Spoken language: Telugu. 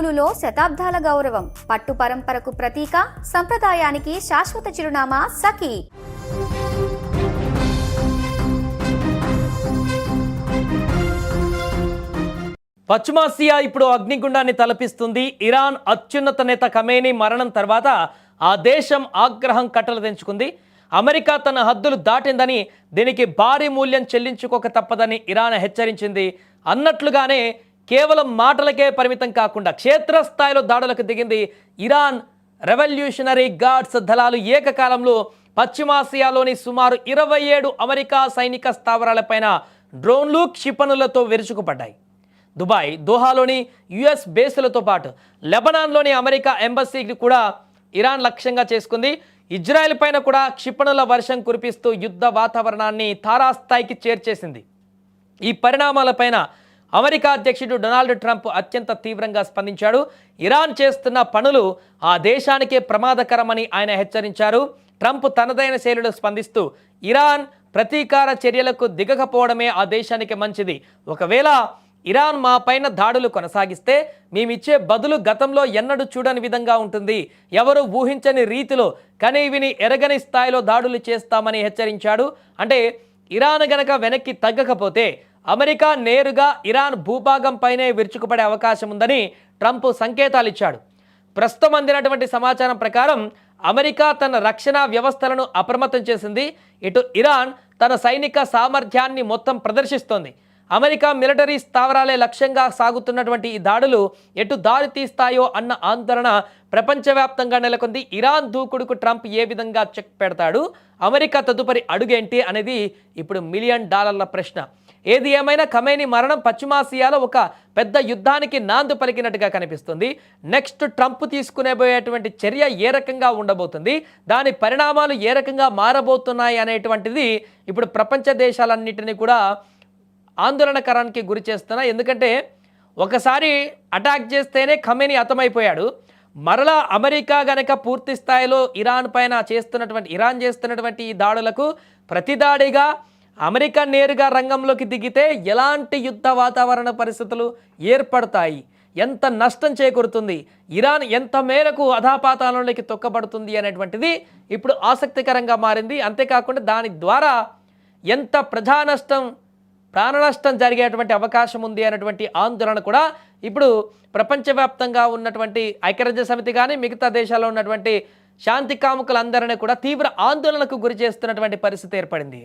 నూలులో శతాబ్దాల గౌరవం, పట్టు పరంపరకు ప్రతీక, సంప్రదాయానికి శాశ్వత చిరునామా సఖీ. పశ్చిమాసియా ఇప్పుడు అగ్నిగుండాన్ని తలపిస్తుంది. ఇరాన్ అత్యున్నత నేత ఖమేనీ మరణం తర్వాత ఆ దేశం ఆగ్రహం కట్టలు తెంచుకుంది. అమెరికా తన హద్దులు దాటిందని, దీనికి భారీ మూల్యం చెల్లించుకోక తప్పదని ఇరాన్ హెచ్చరించింది. అన్నట్లుగానే కేవలం మాటలకే పరిమితం కాకుండా క్షేత్రస్థాయిలో దాడులకు దిగింది. ఇరాన్ రెవల్యూషనరీ గార్డ్స్ దళాలు ఏకకాలంలో పశ్చిమాసియాలోని సుమారు 27 అమెరికా సైనిక స్థావరాలపైన డ్రోన్లు, క్షిపణులతో విరుచుకుపడ్డాయి. దుబాయ్, దోహాలోని యుఎస్ బేసులతో పాటు లెబనాన్లోని అమెరికా ఎంబసీకి కూడా ఇరాన్ లక్ష్యంగా చేసుకుంది. ఇజ్రాయెల్ పైన కూడా క్షిపణుల వర్షం కురిపిస్తూ యుద్ధ వాతావరణాన్ని తారాస్థాయికి చేర్చేసింది. ఈ పరిణామాలపైన అమెరికా అధ్యక్షుడు డొనాల్డ్ ట్రంప్ అత్యంత తీవ్రంగా స్పందించాడు. ఇరాన్ చేస్తున్న పనులు ఆ దేశానికే ప్రమాదకరమని ఆయన హెచ్చరించారు. ట్రంప్ తనదైన శైలిలో స్పందిస్తూ ఇరాన్ ప్రతీకార చర్యలకు దిగకపోవడమే ఆ దేశానికి మంచిది. ఒకవేళ ఇరాన్ మా పైన దాడులు కొనసాగిస్తే మేమిచ్చే బదులు గతంలో ఎన్నడూ చూడని విధంగా ఉంటుంది. ఎవరు ఊహించని రీతిలో కనీవిని ఎరగని స్థాయిలో దాడులు చేస్తామని హెచ్చరించాడు. అంటే ఇరాన్ గనక వెనక్కి తగ్గకపోతే అమెరికా నేరుగా ఇరాన్ భూభాగం పైనే విరుచుకుపడే అవకాశం ఉందని ట్రంప్ సంకేతాలు ఇచ్చాడు. ప్రస్తుతం అందినటువంటి సమాచారం ప్రకారం అమెరికా తన రక్షణ వ్యవస్థలను అప్రమత్తం చేసింది. ఇటు ఇరాన్ తన సైనిక సామర్థ్యాన్ని మొత్తం ప్రదర్శిస్తోంది. అమెరికా మిలిటరీ స్థావరాలే లక్ష్యంగా సాగుతున్నటువంటి ఈ దాడులు ఎటు దారి తీస్తాయో అన్న ఆందోళన ప్రపంచవ్యాప్తంగా నెలకొంది. ఇరాన్ దూకుడుకు ట్రంప్ ఏ విధంగా చెక్ పెడతాడు, అమెరికా తదుపరి అడుగేంటి అనేది ఇప్పుడు $1 మిలియన్ ప్రశ్న. ఏది ఏమైనా ఖమేనీ మరణం పశ్చిమాసియాలో ఒక పెద్ద యుద్ధానికి నాంది పలికినట్టుగా కనిపిస్తుంది. నెక్స్ట్ ట్రంప్ తీసుకునేబోయేటువంటి చర్య ఏ రకంగా ఉండబోతుంది, దాని పరిణామాలు ఏ రకంగా మారబోతున్నాయి అనేటువంటిది ఇప్పుడు ప్రపంచ దేశాలన్నింటినీ కూడా ఆందోళనకరానికి గురి చేస్తున్నాయి. ఎందుకంటే ఒకసారి అటాక్ చేస్తేనే ఖమేనీ హతమైపోయాడు. మరలా అమెరికా గనక పూర్తి స్థాయిలో ఇరాన్ చేస్తున్నటువంటి ఈ దాడులకు ప్రతిదాడిగా అమెరికా నేరుగా రంగంలోకి దిగితే ఎలాంటి యుద్ధ వాతావరణ పరిస్థితులు ఏర్పడతాయి, ఎంత నష్టం చేకూరుతుంది, ఇరాన్ ఎంత మేరకు అధాపాతాళంలోకి తొక్కబడుతుంది అనేటువంటిది ఇప్పుడు ఆసక్తికరంగా మారింది. అంతేకాకుండా దాని ద్వారా ఎంత ప్రాణ నష్టం జరిగేటువంటి అవకాశం ఉంది అనేటువంటి ఆందోళన కూడా ఇప్పుడు ప్రపంచవ్యాప్తంగా ఉన్నటువంటి ఐక్యరాజ్య సమితి కానీ మిగతా దేశాల్లో ఉన్నటువంటి శాంతి కాముకులందరినీ కూడా తీవ్ర ఆందోళనకు గురి చేస్తున్నటువంటి పరిస్థితి ఏర్పడింది.